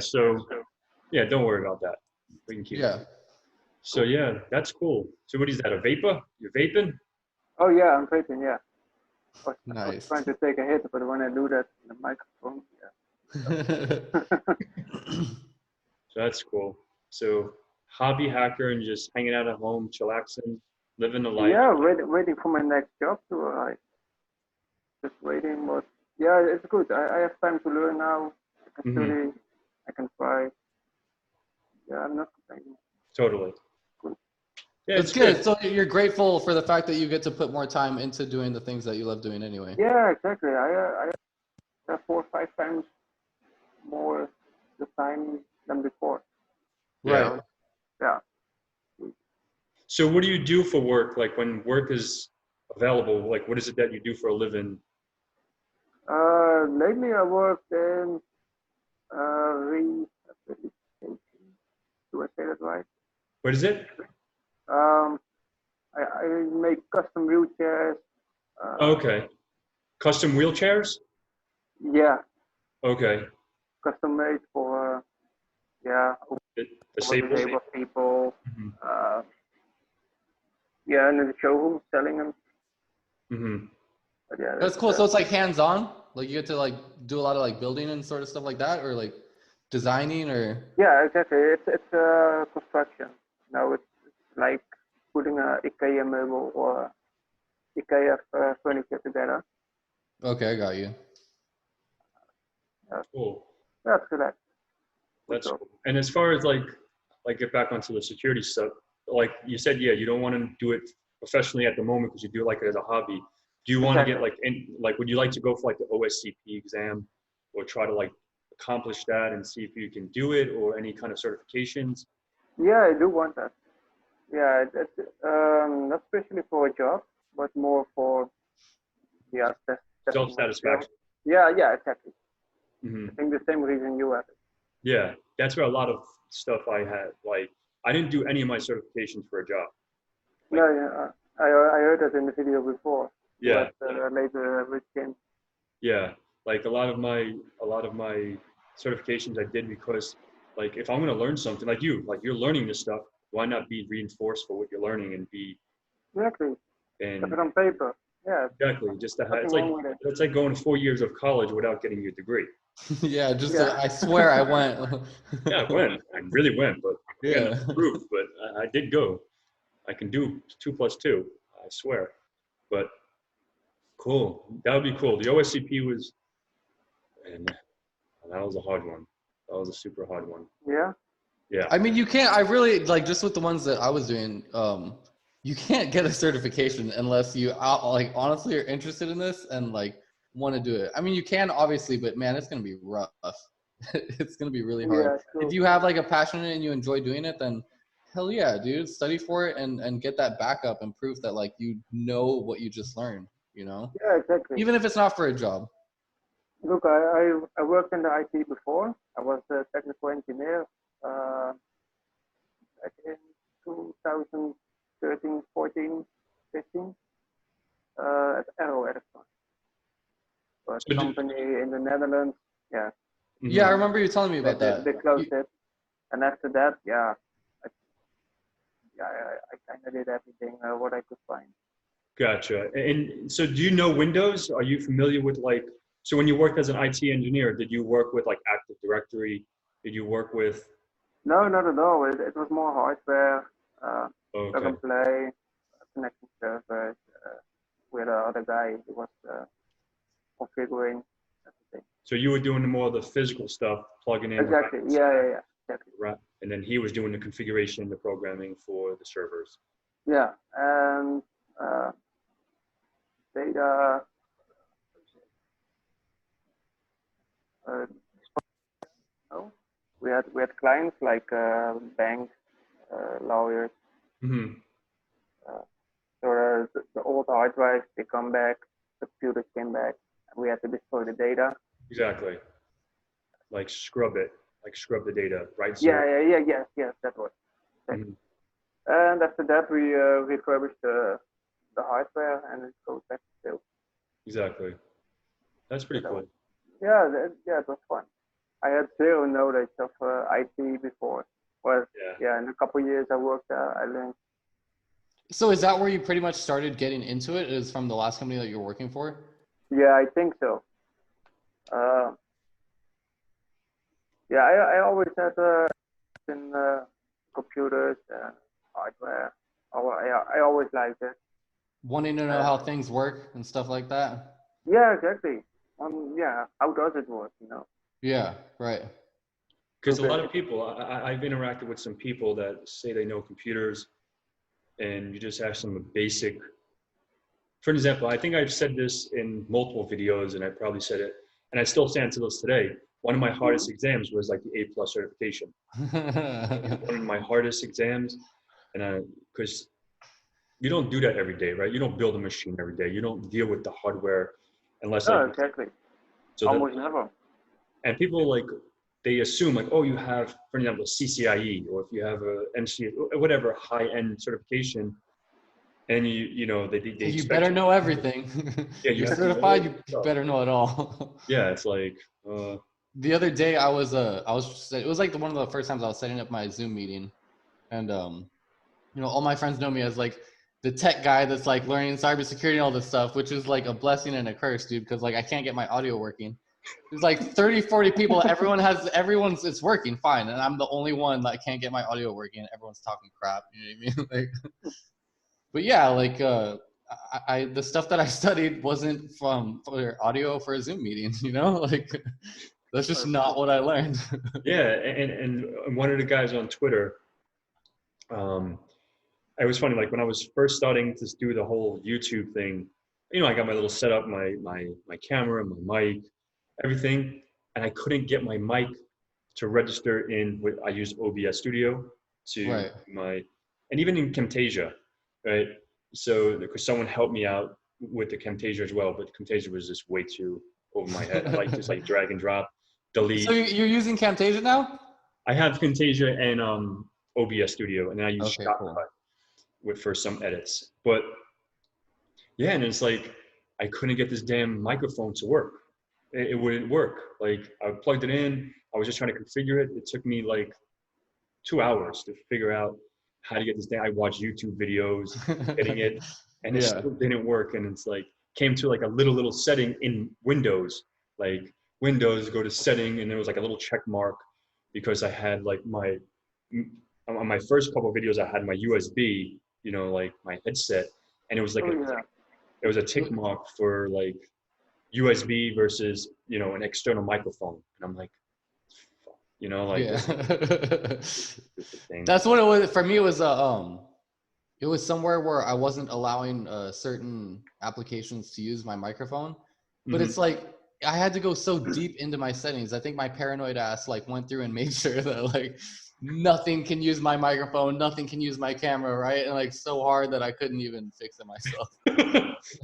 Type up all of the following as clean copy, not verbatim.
So yeah, don't worry about that. We can keep it. Yeah. So yeah, that's cool. So what is that? A vapor? You're vaping? Oh yeah, I'm vaping. Yeah, I was Nice. trying to take a hit, but when I do that, the microphone. Yeah. So that's cool. So hobby hacker and just hanging out at home, chillaxing, living the life. Yeah, waiting for my next job to arrive. Just waiting, but yeah, it's good. I have time to learn now. I can Hmm. study. I can try. Yeah, I'm not complaining. Totally. Good. Yeah, That's it's good. good. So you're grateful for the fact that you get to put more time into doing the things that you love doing anyway. Yeah, exactly. I have 4 or 5 times more the time than before. Yeah. Right. So yeah. So what do you do for work? Like when work is available, like what is it that you do for a living? Lately I worked in rehabilitation. Do I say that right? What is it? Um, I make custom wheelchairs. Uh, Okay. Custom wheelchairs? yeah, Okay. custom made for yeah over Disabled? disabled people. Hmm. Uh, yeah, and in the showroom selling them. Hmm. But yeah, That's cool. So it's like hands-on. Like you get to like do a lot of like building and sort of stuff like that, or like designing, or yeah, exactly. It's construction. Now it's like putting a IKEA meuble or IKEA furniture together. okay, I got you. Cool. That's correct. Good That's job. cool. And as far as like get back onto the security stuff, like you said, yeah, you don't want to do it professionally at the moment because you do like it as a hobby. Do you want to get Exactly. like would you like to go for like the OSCP exam or try to like accomplish that and see if you can do it or any kind of certifications? Yeah, I do want that. Yeah, not especially for a job, but more for yeah, testing my skills. Self-satisfaction. Yeah, yeah, exactly. Hmm. I think the same reason you have it. Yeah, that's where a lot of stuff I had. Like I didn't do any of my certifications for a job. No, Like yeah, I heard that in the video before. You yeah, had later with Kim. yeah. Like a lot of my certifications I did because like if I'm gonna learn something like you're learning this stuff, why not be reinforced for what you're learning and be Exactly. Have and it on paper. Yeah, exactly just to have nothing wrong with it. it's like going 4 years of college without getting your degree. Yeah, just Yeah. I swear I went. Yeah, I went. I really went, but I got Yeah. nothing to prove. But I did go. I can do 2 + 2. I swear. But cool. That would be cool. The OSCP was, and that was a hard one. That was a super hard one. Yeah. Yeah. I mean, you can't. I really like just with the ones that I was doing. You can't get a certification unless you like honestly are interested in this and like want to do it. I mean, you can obviously, but man, it's gonna be rough. It's gonna be really hard. Yeah. If True. you have like a passion in it and you enjoy doing it, then hell yeah, dude, study for it and get that backup and proof that like you know what you just learned. You know, Yeah, exactly. even if it's not for a job. Look, I worked in the IT before. I was a technical engineer uh, back in 2013, 14, 15 at Arrow Electronics. A So company in the Netherlands. Yeah, Yeah, I mhm. remember you telling me about that. they closed it. And after that, yeah, I kind of did everything what I could find. Gotcha. And so do you know Windows? Are you familiar with like, so when you worked as an IT engineer, did you work with like Active Directory? Did you work with, No, not at all. It was more hardware, plug okay. and play, connecting servers. With the other guy who was configuring everything. So you were doing more of the physical stuff, plugging in, Exactly. Yeah. Exactly. right? And then he was doing the configuration, the programming for the servers. Yeah, and data. Uh, no, we had clients like banks, lawyers. Hmm. So the old hard drives they come back, the computers came back, and we had to destroy the data. Exactly. Like scrub it, like scrub the data, right? So, Yes, that was. mhm, And after that, we refurbished the hardware, and it goes back to sales. exactly. That's So pretty cool. yeah, it was fun. I had zero knowledge of IT before. But yeah, in a couple of years I worked, I learned. So is that where you pretty much started getting into it? Is from the last company that you're working for? Yeah, I think so. Yeah, I always had in computers and hardware. I always liked it. Wanting to know how things work and stuff like that? Yeah, exactly. Yeah, how does it work, you know? Yeah, right. Because a lot of people, I've interacted with some people that say they know computers, and you just ask them a basic. For example, I think I've said this in multiple videos, and I probably said it, and I still stand to this today. One of my hardest exams was like the A+ certification. One of my hardest exams, and because you don't do that every day, right? You don't build a machine every day. You don't deal with the hardware unless like exactly. so Almost never. And people like they assume like, oh, you have, for example, CCIE, or if you have a MC, whatever high-end certification, and you know they you better know everything. Yeah, you're certified. You better know it all. Yeah, it's like. The other day it was like one of the first times I was setting up my Zoom meeting, and you know, all my friends know me as like the tech guy that's like learning cybersecurity and all this stuff, which is like a blessing and a curse, dude, because like I can't get my audio working. There's like 30, 40 people. Everyone's it's working fine, and I'm the only one that can't get my audio working. Everyone's talking crap. You know what I mean? Like, but yeah, like I the stuff that I studied wasn't for audio for a Zoom meeting. You know, like that's just not what I learned. Yeah, and one of the guys on Twitter, it was funny. Like when I was first starting to do the whole YouTube thing, you know, I got my little setup, my camera, my mic, everything, and I couldn't get my mic to register in what I use OBS Studio to and even in CompTIA, right? So because someone helped me out with the CompTIA as well, but CompTIA was just way too over my head. I like just like drag and drop, delete. So you're using CompTIA now? I have CompTIA and OBS Studio, and then I use Shotcut for some edits. But yeah, and it's like I couldn't get this damn microphone to work. It wouldn't work. Like I plugged it in, I was just trying to configure it. It took me like 2 hours to figure out how to get this thing. I watched YouTube videos, getting it, and it still didn't work. And it's like came to like a little setting in Windows, like Windows, go to setting, and there was like a little check mark because I had like on my first couple of videos, I had my USB, you know, like my headset, and it was like it was a tick mark for like USB versus, you know, an external microphone. And I'm like, you know, like that's what it was for me. It was somewhere where I wasn't allowing certain applications to use my microphone, but it's like I had to go so deep into my settings. I think my paranoid ass like went through and made sure that like nothing can use my microphone, nothing can use my camera, right? And like so hard that I couldn't even fix it myself.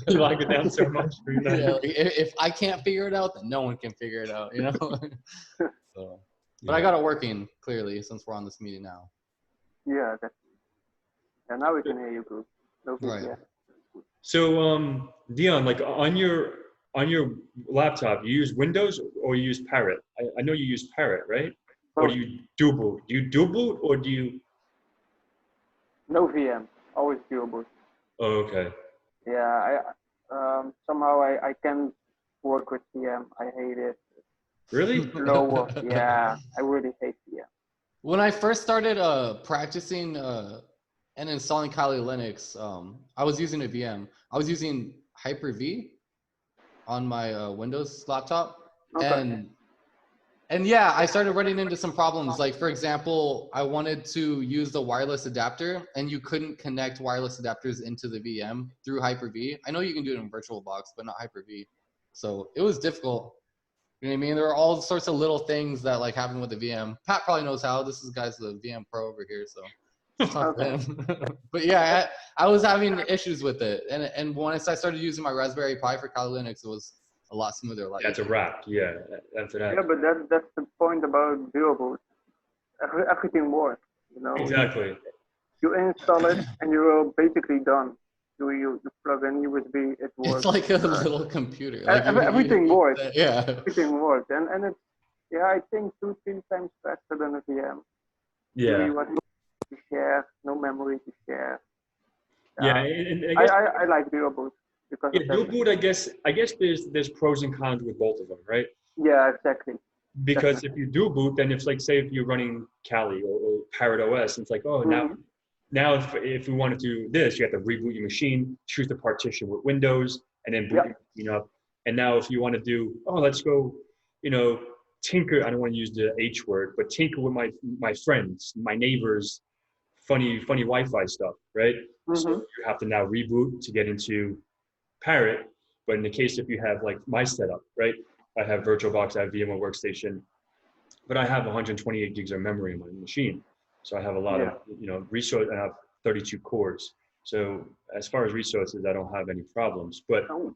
You like it down so much. Yeah, like if I can't figure it out, then no one can figure it out, you know? So, but I got it working clearly since we're on this meeting now. Yeah, and now we can hear you good. No good, right. Yeah. So Dion, like on your laptop, you use Windows or you use Parrot? I know you use Parrot, right? Or do you dual boot? Do you dual boot or do you? No VM, always dual boot. Oh, okay. Yeah, somehow I can't work with VM. I hate it. Really? Lower. Yeah, I really hate VM. When I first started practicing and installing Kali Linux, I was using a VM. I was using Hyper-V on my Windows laptop. Okay. And yeah, I started running into some problems. Like, for example, I wanted to use the wireless adapter, and you couldn't connect wireless adapters into the VM through Hyper-V. I know you can do it in VirtualBox, but not Hyper-V. So it was difficult. You know what I mean? There are all sorts of little things that like happen with the VM. Pat probably knows how. This is guy's the VM pro over here, so talk to him. But yeah, I was having issues with it, and once I started using my Raspberry Pi for Kali Linux, it was a lot smoother. Like that's a wrap. Yeah, that's that. Yeah, but that's the point about dual boot. Everything works, you know. Exactly. You install it and you're basically done. You plug in USB, it works. It's like a little computer. Like everything works. Yeah. Everything works, and Yeah, I think 2-3 times faster than a VM. Yeah. You want to share, no memory to share. Yeah, Yeah. and I I, guess I, I like dual boot because yeah, of dual that. boot. I guess there's pros and cons with both of them, right? Yeah, exactly. Because if you do boot, then if like say if you're running Kali or Parrot OS, it's like oh Mhm. now if we want to do this, you have to reboot your machine, choose the partition with Windows, and then boot Yeah. your machine up. And now if you want to do let's go, tinker. I don't want to use the H word, but tinker with my friends, my neighbors, funny Wi-Fi stuff, right? So Mhm. you have to now reboot to get into Parrot. But in the case if you have like my setup, right? I have VirtualBox, I have VMware Workstation, but I have 128 gigs of memory in my machine. So I have a lot Yeah. of, resource. I have 32 cores. So as far as resources, I don't have any problems. But Oh,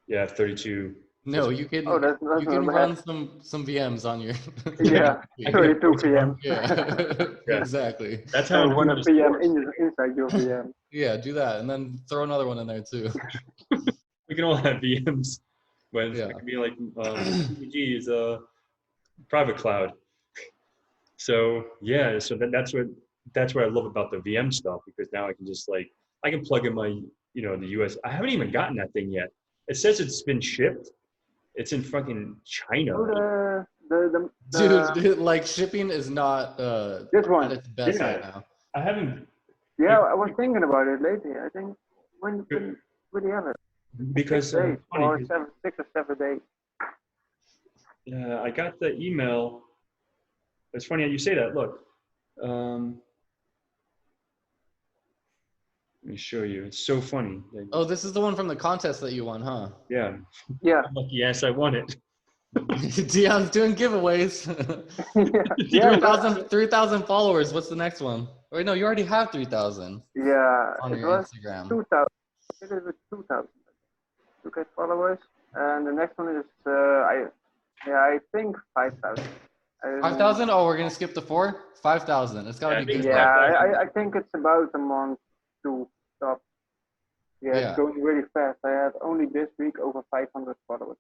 yeah, I have 32 No, physical. you can oh, that's you can not run bad. some VMs on your. Yeah, I can 32 afford to run. VM. Yeah, Yeah, exactly. that's how I'm And one doing a this VM course. inside your VM. Yeah, do that, and then throw another one in there too. We can all have VMs when Yeah. it can be like PPG is a private cloud. So yeah, so that's what I love about the VM stuff because now I can just like I can plug in my the US. I haven't even gotten that thing yet. It says it's been shipped. It's in fucking China. Oh, Dude, like shipping is not this at one. its best right Yeah, now. I haven't Yeah, I was thinking about it lately. I think when do you have it? because 6 days it's funny or 'cause, 6 or 7 days. I got the email. It's funny how you say that. Look, um, let me show you. It's so funny. Like, Oh, this is the one from the contest that you won, huh? yeah, Yeah, I'm lucky ass I won it. Dion's doing giveaways. yeah, yeah. We got 3,000 followers. What's the next one? Wait, no, you already have 3,000 yeah. on It your was Instagram. 2,000. It is 2,000. 2K followers, and the next one is I think 5,000. 5,000? Oh, we're gonna skip the 4? 5,000. It's gotta Yeah, I be think good. it's Yeah, 5,000. I think it's about a month to stop. Yeah, it's Yeah. going really fast. I had only this week over 500 followers.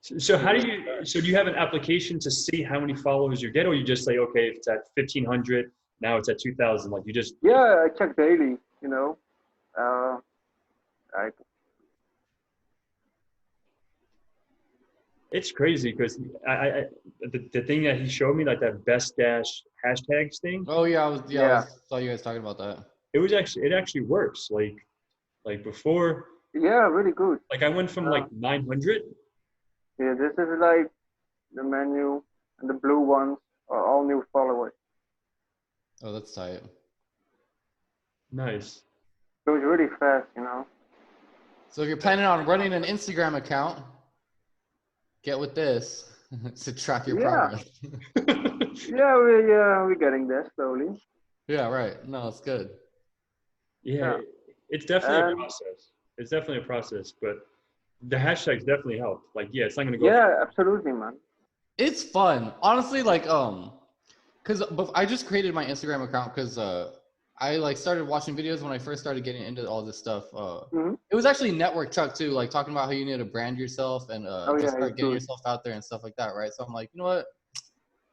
So how do you? So do you have an application to see how many followers you get, or you just say, okay, if it's at 1,500, now it's at 2,000? Like you just. Yeah, I check daily. You know, uh, I It's crazy because the thing that he showed me, like that best dash hashtags thing, Oh yeah, yeah, saw you guys talking about that. it actually works. Like before, yeah, really good. like I went from like 900. Yeah, this is like the menu, and the blue ones are all new followers. Oh, that's tight. Nice. Goes really fast, you know. So if you're planning on running an Instagram account, get with this to track your Yeah, progress. yeah, we're getting there slowly. Yeah, right. No, it's good. Yeah, Yeah, it's definitely a and process. It's definitely a process, but the hashtags definitely help. Like, yeah, it's not gonna go. yeah, absolutely, man. It's fun, honestly. Like, because I just created my Instagram account because I like started watching videos when I first started getting into all this stuff. Hmm. It was actually Network Chuck too, like talking about how you need to brand yourself and Oh just yeah, start it's getting good. yourself out there and stuff like that, right? So I'm like, you know what?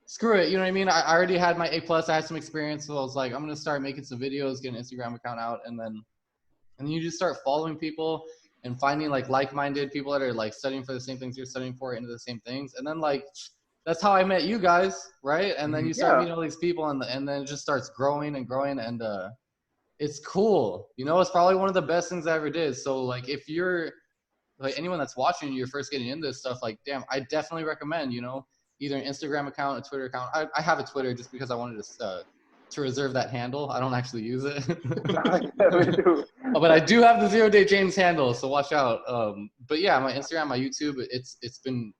Screw it. You know what I mean? I already had my A plus. I had some experience, so I was like, I'm gonna start making some videos, get an Instagram account out, and then you just start following people and finding like-minded people that are like studying for the same things you're studying for, into the same things, and then like that's how I met you guys, right? And then you start Yeah, meeting all these people, and then it just starts growing and growing, and it's cool. You know, it's probably one of the best things I ever did. So like, if you're like anyone that's watching, you're first getting into this stuff, like, damn, I definitely recommend, either an Instagram account, a Twitter account. I have a Twitter just because I wanted to reserve that handle. I don't actually use it. yeah, we do. But I do have the 0 Day James handle, so watch out. But yeah, my Instagram, my YouTube, it's been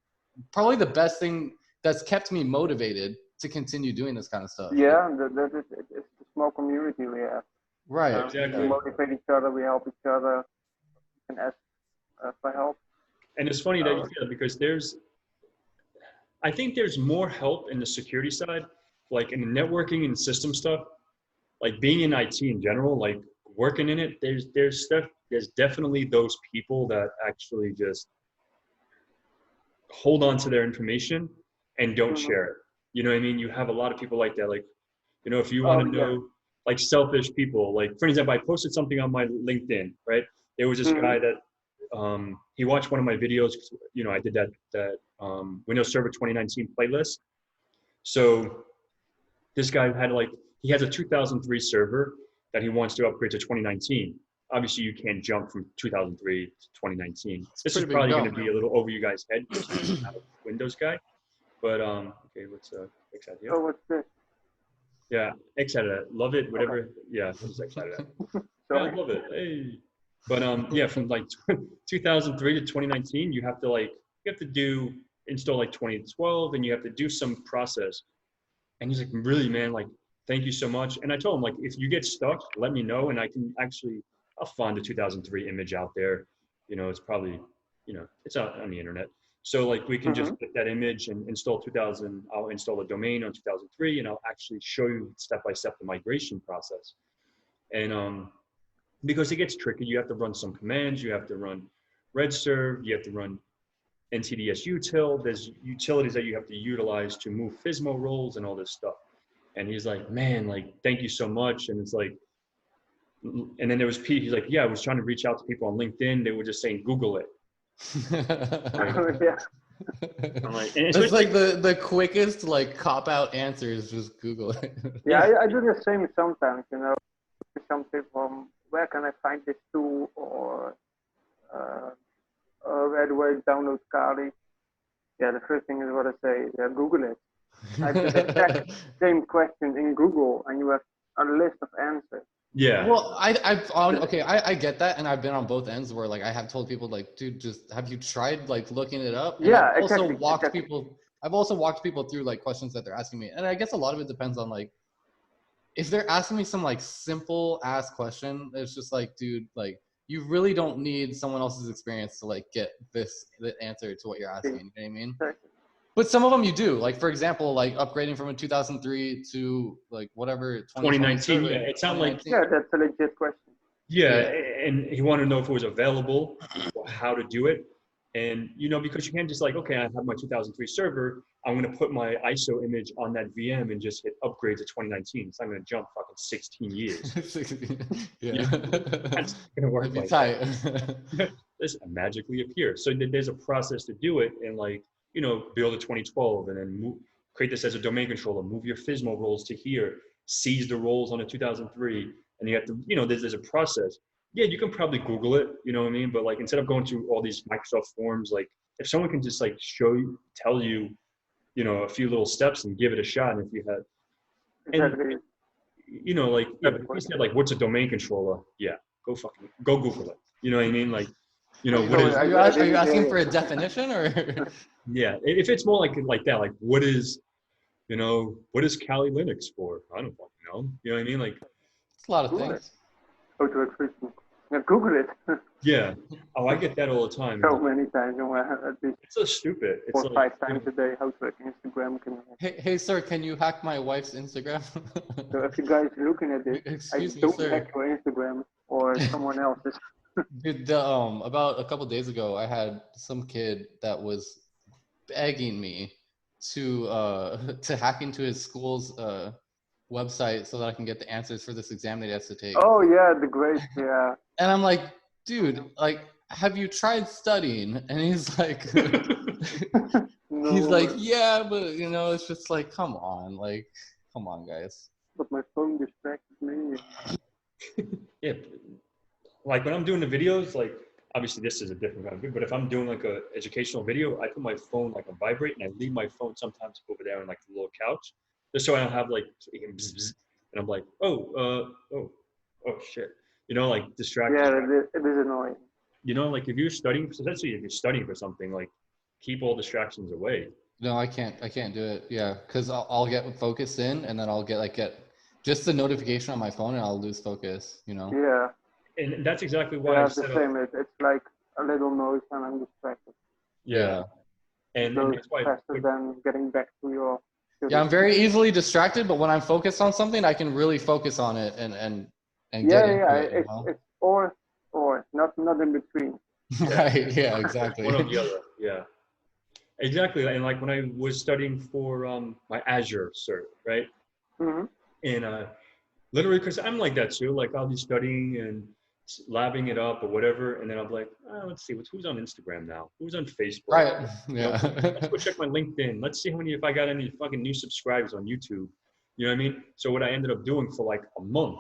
probably the best thing that's kept me motivated to continue doing this kind of stuff. Yeah, it's a small community we have. Right. We Exactly. motivate each other, we help each other, and ask for help. And it's funny that you So, say that because I think there's more help in the security side, like in the networking and system stuff, like being in IT in general, like working in it. There's definitely those people that actually just hold on to their information and don't Mhm. share it. You know what I mean? You have a lot of people like that. Like, you know, if you want to Yeah. know, like selfish people, like for example, I posted something on my LinkedIn, right? There was this Mhm. guy that he watched one of my videos. You know, I did that Windows Server 2019 playlist. So this guy had like, he has a 2003 server that he wants to upgrade to 2019. Obviously, you can't jump from 2003 to 2019. It's a This is pretty big probably going to jump. be a little over you guys' head because I'm not a Windows guy. But okay, let's X out here. Oh, what's this? Yeah, X out of that. Love it, whatever. Okay. Yeah, we'll just X out of that. Yeah, Sorry. love it. Hey. But yeah, from like 2003 to 2019, you have to do install like 2012, and you have to do some process. And he's like, really, man, like, thank you so much. And I told him, like, if you get stuck, let me know, and I can actually, I'll find the 2003 image out there. You know, it's probably, you know, it's out on the internet. So like, we can just Mhm. get that image and install 2000. I'll install a domain on 2003, and I'll actually show you step by step the migration process. And because it gets tricky, you have to run some commands. You have to run redserve. You have to run NTDS util. There's utilities that you have to utilize to move FSMO roles and all this stuff. And he's like, man, like, thank you so much. And it's like, and then there was Pete. He's like, yeah, I was trying to reach out to people on LinkedIn. They were just saying, Google it. Like, Yeah. I'm like, and It's like the quickest like cop out answer is just Google it. Yeah, Yeah. I do the same sometimes, you know. Something from where can I find this tool, or where do I download Kali? Yeah, the first thing is what I say. Yeah, Google it. Type the exact same question in Google, and you have a list of answers. yeah, Well, I get that, and I've been on both ends where like I have told people like, dude, just have you tried like looking it up? And Yeah, I've also exactly, walked exactly. people. I've also walked people through like questions that they're asking me, and I guess a lot of it depends on like if they're asking me some like simple ass question. It's just like, dude, like you really don't need someone else's experience to like get the answer to what you're asking. You know what I mean? Exactly. But some of them you do. Like for example, like upgrading from a 2003 to like whatever 2020 2019. server, Yeah, it sounded like, 2019. Yeah, that's a legit question. yeah, Yeah. and he wanted to know if it was available, or how to do it. And, you know, because you can't just like, okay, I have my 2003 server, I'm going to put my ISO image on that VM and just hit upgrade to 2019. It's not going to jump fucking 16 years. Yeah. You know, that's going to work That'd be like tight. that. This magically appear. So there's a process to do it, and like, you know, build a 2012 and then create this as a domain controller, move your FSMO roles to here, seize the roles on a 2003, and you have to, you know, there's a process. Yeah, you can probably Google it, you know what I mean? But like, instead of going through all these Microsoft forms, like if someone can just like show you, tell you, you know, a few little steps and give it a shot, and if you had, and Exactly. you know, like, yeah, but if you said like, what's a domain controller? Yeah, go Google it. You know what I mean? Like, you know, what So is, Are you I are you didn't asking hear for a it. definition or? yeah, if it's more like that, like what is, you know, what is Kali Linux for? I don't fucking know. You know what I mean? Like, It's a lot of Google it. things. Go to expression. Yeah, Google it. yeah. Oh, I get that all the time. So many times, you know, at least It's so stupid. It's 4 or like, 5 times a day. How to work Instagram. Hey, sir, can you hack my wife's Instagram? So if you guys are looking at this, Excuse me, don't sir. hack your Instagram or someone else's. Dude, about a couple days ago, I had some kid that was begging me to hack into his school's website so that I can get the answers for this exam that he has to take. Oh yeah, the grades. Yeah. And I'm like, dude, like, have you tried studying? And he's like, No. he's like, yeah, but you know, it's just like, come on, guys. But my phone distracted me. yeah, like when I'm doing the videos, like obviously this is a different kind of video, but if I'm doing like a educational video, I put my phone like on vibrate, and I leave my phone sometimes over there on like the little couch, just so I don't have like, bzz, bzz, and I'm like, oh shit, you know, like distracted. Yeah, it is annoying. You know, like if you're studying, especially if you're studying for something, like keep all distractions away. No, I can't do it. Yeah, because I'll get focused in, and then I'll get just the notification on my phone, and I'll lose focus. You know. Yeah. And that's exactly I why I have the set up. same. It's like a little noise and I'm distracted. Yeah. And So that's why. faster than getting back to your. Yeah, I'm very easily distracted, but when I'm focused on something, I can really focus on it and Yeah, get into yeah. it. You know? It's or not in between. Right. Yeah. One or Exactly. the other. Yeah. exactly. And like when I was studying for my Azure cert, right? Mm-hmm. And literally, because I'm like that too. Like I'll be studying and labbing it up or whatever, and then I'm like, oh, let's see, who's on Instagram now? Who's on Facebook? Right. You know, let's Yeah. go check my LinkedIn. Let's see how many, if I got any fucking new subscribers on YouTube. You know what I mean? So what I ended up doing for like a month,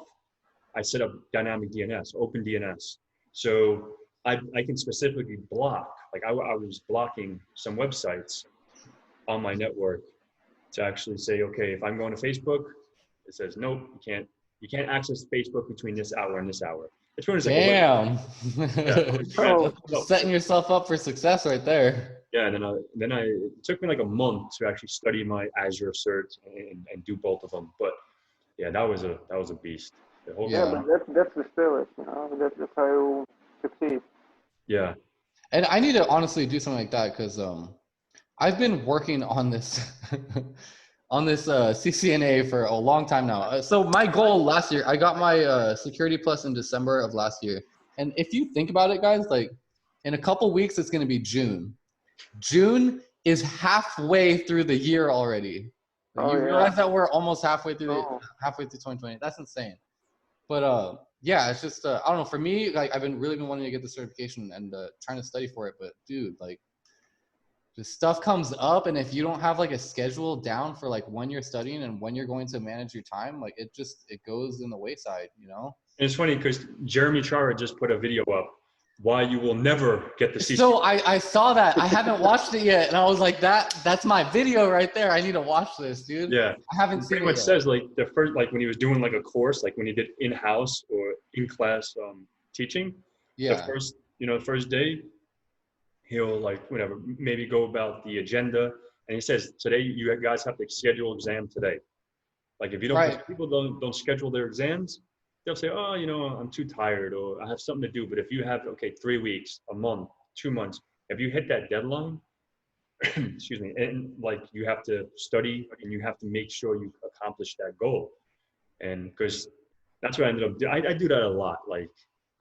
I set up dynamic DNS, open DNS. So I can specifically block, like I was blocking some websites on my network to actually say, okay, if I'm going to Facebook, it says, nope, you can't access Facebook between this hour and this hour. It's pretty much like a web. Damn. Yeah, Oh. Setting yourself up for success right there. yeah, and it took me like a month to actually study my Azure cert and do both of them. But yeah, that was a beast. The whole Yeah, Yeah. but that's the spirit, you know. That's how you succeed. yeah. And I need to honestly do something like that because I've been working on this on this CCNA for a long time now. So my goal last year, I got my Security Plus in December of last year. And if you think about it, guys, like in a couple weeks, it's going to be June. June is halfway through the year already. Oh, You yeah. realize that we're almost halfway through Oh. halfway through 2020. That's insane. But yeah, it's just I don't know. For me, like I've been really been wanting to get the certification and trying to study for it. But dude, like the stuff comes up, and if you don't have like a schedule down for like when you're studying and when you're going to manage your time, like it goes in the wayside, you know. And it's funny because Jeremy Chara just put a video up why you will never get the CC. So I saw that. I haven't watched it yet, and I was like, that's my video right there. I need to watch this, dude. Yeah, I haven't it seen pretty it much yet. says like the first, like when he was doing like a course, like when he did in-house or in-class teaching, the Yeah. first day, he'll like whatever, maybe go about the agenda, and he says today you guys have to schedule exam today. Like if you don't, Right. people don't schedule their exams, they'll say, oh, I'm too tired or I have something to do. But if you have, okay, 3 weeks, a month, 2 months, if you hit that deadline, excuse me, and like you have to study and you have to make sure you accomplish that goal. And because that's what I ended up doing. I do that a lot. Like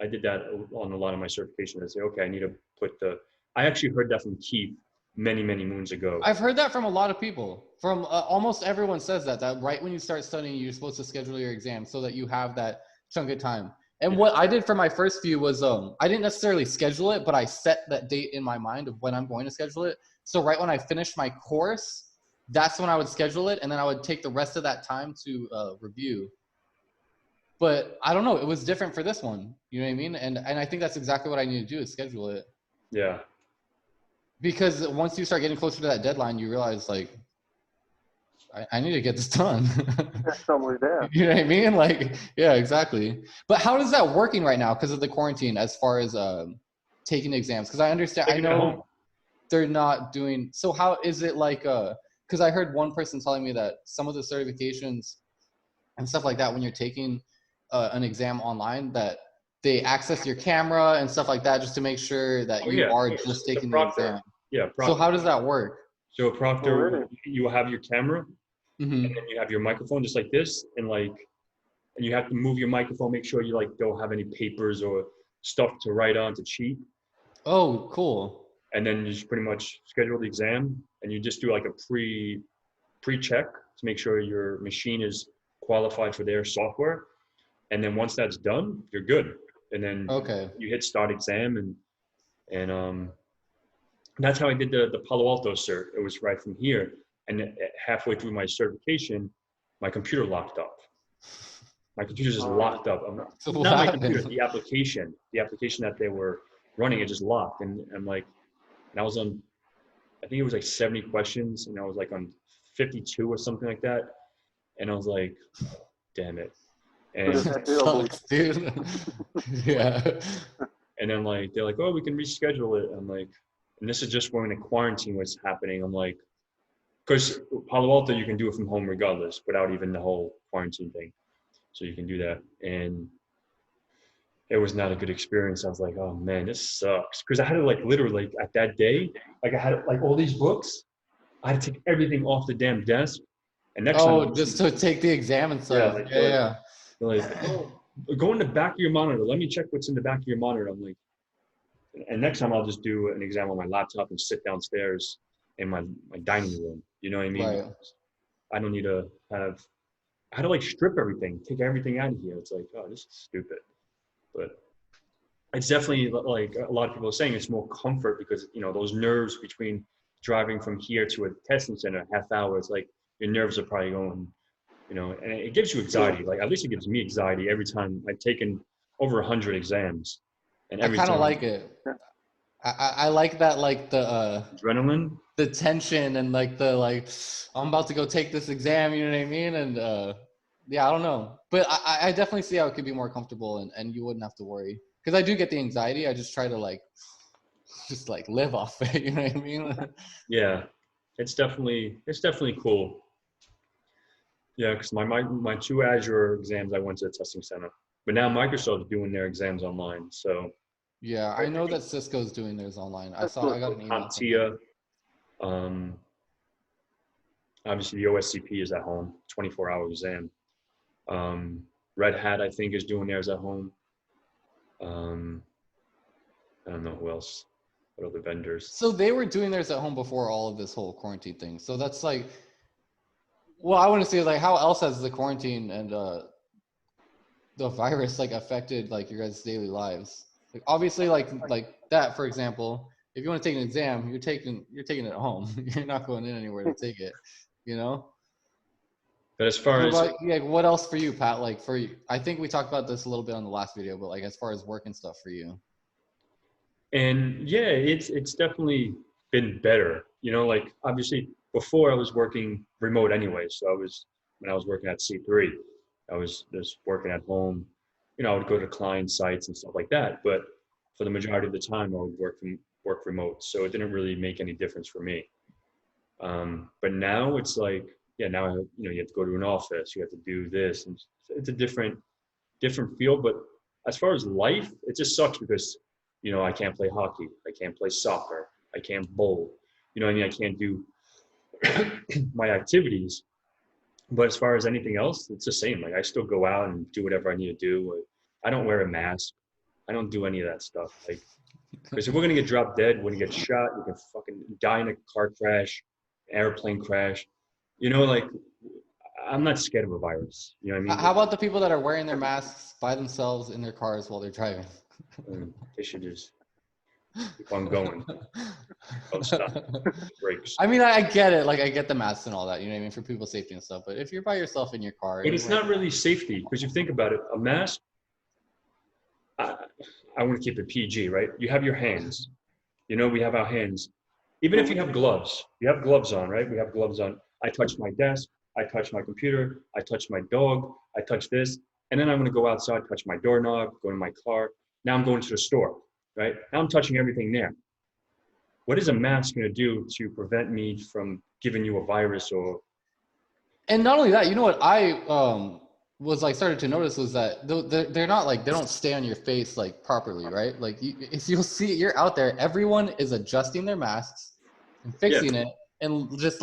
I did that on a lot of my certifications. I say, okay, I need to I actually heard that from Keith many, many moons ago. I've heard that from a lot of people. From almost everyone says that right when you start studying, you're supposed to schedule your exam so that you have that chunk of time. And Yeah. what I did for my first few was I didn't necessarily schedule it, but I set that date in my mind of when I'm going to schedule it. So right when I finished my course, that's when I would schedule it, and then I would take the rest of that time to review. But I don't know, it was different for this one. You know what I mean? And I think that's exactly what I need to do is schedule it. Yeah. Because once you start getting closer to that deadline, you realize like I need to get this done. That's somewhere there. You know what I mean? Like, yeah, exactly. But how is that working right now because of the quarantine as far as taking exams? Because I understand, Taking it I know home. they're not doing, so how is it like, because I heard one person telling me that some of the certifications and stuff like that, when you're taking an exam online, that they access your camera and stuff like that just to make sure that Oh, you yeah, are of course. just The taking the proctor. exam. Yeah. So Proctor. how does that work? So Oh, proctor, really? you will have your camera Hmm. and then you have your microphone just like this, and you have to move your microphone, make sure you like don't have any papers or stuff to write on to cheat. Oh, cool. And then you just pretty much schedule the exam and you just do like a pre-check to make sure your machine is qualified for their software. And then once that's done, you're good. And then Okay. you hit start exam and that's how I did the Palo Alto cert. It was right from here. And halfway through my certification, my computer locked up. My computer just locked up. So what Not my happened? computer, the application that they were running, it just locked. And I'm like, and I was on, I think it was like 70 questions, and I was like on 52 or something like that. And I was like, damn it. So does And that feel Sucks, dude. Yeah. and then like they're like, oh, we can reschedule it. I'm like, and this is just when the quarantine was happening. I'm like, because Palo Alto you can do it from home regardless, without even the whole quarantine thing. So you can do that, and it was not a good experience. I was like, oh man, this sucks. Because I had to like literally like, at that day, like I had like all these books. I had to take everything off the damn desk. And next Oh, time, just to take the exam and stuff. like, Yeah. they're like, oh, go in the back of your monitor. Let me check what's in the back of your monitor. I'm like, and next time I'll just do an exam on my laptop and sit downstairs in my dining room. You know what I mean? Right. I don't need to have. I had to like strip everything, take everything out of here. It's like, oh, this is stupid. But it's definitely like a lot of people are saying it's more comfort because those nerves between driving from here to a testing center a half hour. It's like your nerves are probably going. And it gives you anxiety. Like at least it gives me anxiety every time I've taken over 100 exams, and I every kind of time like it. I like that, like adrenaline. the tension and like I'm about to go take this exam. You know what I mean? And yeah, I don't know, but I definitely see how it could be more comfortable and you wouldn't have to worry because I do get the anxiety. I just try to just live off it. You know what I mean? Yeah, it's definitely cool. Yeah, because my two Azure exams I went to the testing center, but now Microsoft's doing their exams online. So Yeah, I know that Cisco's doing theirs online. I got an email from them. CompTIA. Obviously, the OSCP is at home, 24-hour exam. Red Hat, I think, is doing theirs at home. I don't know who else. What other vendors? So they were doing theirs at home before all of this whole quarantine thing. So that's well, I want to say how else has the quarantine and the virus affected your guys' daily lives? Obviously, like that, for example, if you want to take an exam, you're taking it at home. You're not going in anywhere to take it, you know? But as far What as about, what else for you, Pat? For you, I think we talked about this a little bit on the last video, but as far as work and stuff for you. and yeah, it's definitely been better. Obviously before I was working remote anyway. So when I was working at C3, I was just working at home. I would go to client sites and stuff like that. But for the majority of the time, I would work remote. So it didn't really make any difference for me. But now it's now you have to go to an office, you have to do this, and it's a different field. But as far as life, it just sucks because I can't play hockey, I can't play soccer, I can't bowl. I can't do my activities. But as far as anything else, it's the same. I still go out and do whatever I need to do. I don't wear a mask. I don't do any of that stuff. Because if we're gonna get dropped dead, we're gonna get shot, we can fucking die in a car crash, airplane crash. I'm not scared of a virus. You know what I mean? How about the people that are wearing their masks by themselves in their cars while they're driving? They should just keep on going. Don't stop. Brakes. I mean, I get it. I get the masks and all that. You know what I mean, for people's safety and stuff. But if you're by yourself in your car, And it's not really safety because you think about it. A mask. I want to keep it PG, right? You have your hands. We have our hands. Even if you have gloves, on, right? We have gloves on. I touch my desk. I touch my computer. I touch my dog. I touch this. And then I'm going to go outside, touch my doorknob, go to my car. Now I'm going to the store, right? Now I'm touching everything there. What is a mask going to do to prevent me from giving you a virus or? And not only that, you know what I was started to notice was that they're not they don't stay on your face properly, right? If you'll see, you're out there, everyone is adjusting their masks and fixing it and just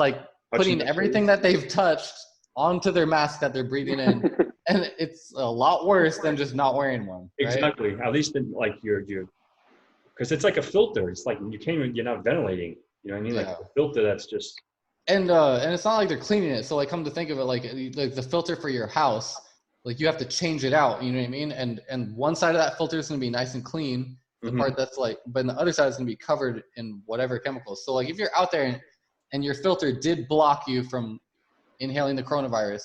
putting everything that they've touched onto their mask that they're breathing in. And it's a lot worse than just not wearing one. Right? Exactly. At least in you're because it's like a filter. It's you're not ventilating. You know what I mean? Yeah. A filter that's just. And it's not they're cleaning it. So come to think of it, the filter for your house, you have to change it out. You know what I mean? And one side of that filter is going to be nice and clean. The part that's but the other side is going to be covered in whatever chemicals. So if you're out there and your filter did block you from inhaling the coronavirus,